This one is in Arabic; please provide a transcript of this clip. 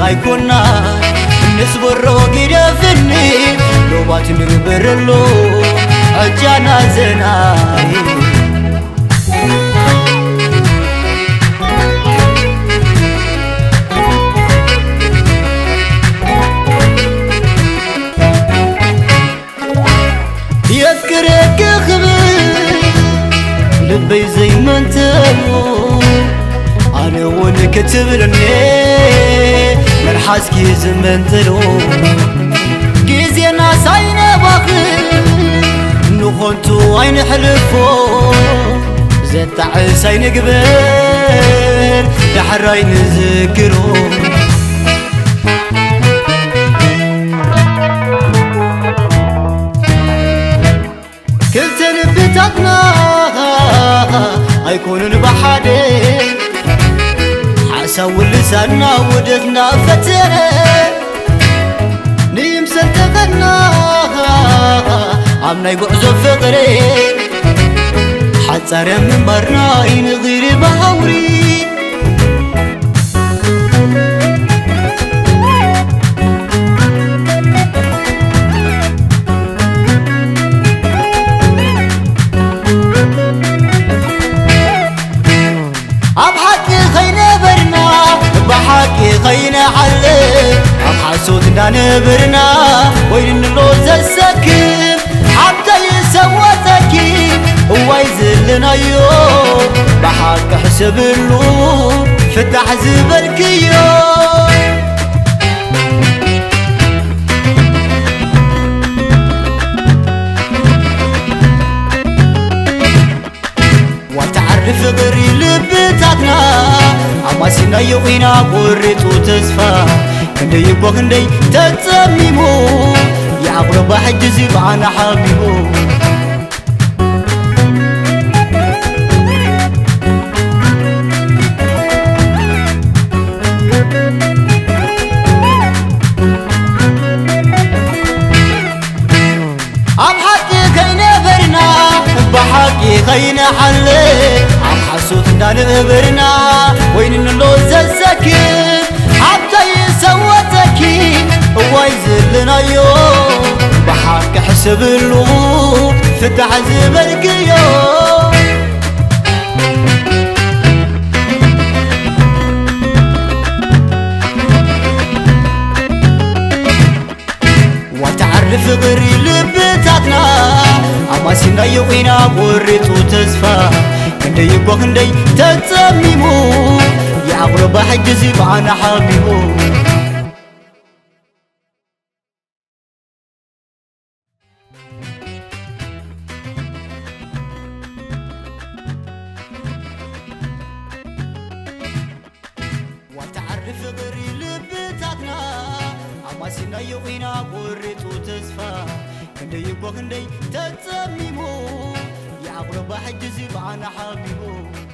أيكونا نصبر وقيد فني لو بات نقبرلو أجانا زناي يذكرك خبر لبي زي ما انتبو أنا ونك تبرني مرحاسكي زمن تلو جيزي ناس عين باخر نخونتو عين حلفو زيت عيس عين قبر دحر عين ذكرو كلتن بتاتنا أيكونن بحادي حساو لسانا ودتنا فترة نيم سنتغنا عمنا يبعزو فقري حتى من برنا ينغير بهوري بحكي خينا علي أبحثوا نبرنا وين اللوز السكين حتى يسوى تكين هو يزلنا يوم بحك حسب اللوم فتح زبرك يوم وتعرف غري لبتاتنا عماسينا يوينا قريتو تسفى كندي يبو كندي تتميمو يعبر بحجزي معنا حبيبو بحكي خينا حلي عم حسوت نبرنا وين اللوز السكين حتى يسوى تكين هو يزلنا يوم بحكي حسب اللوم فتح زبرك يوم وتعرف غري لبتاتنا عماسينا يوينا قريتو تسفى كندي يبو كندي تتميمو يعبر بحجزي معنا حبيبو وتعرف غري لبتاتنا عماسينا يوينا قريتو تسفى كندي يبو كندي تتميمو يعبر بحجزي معنا حبيبو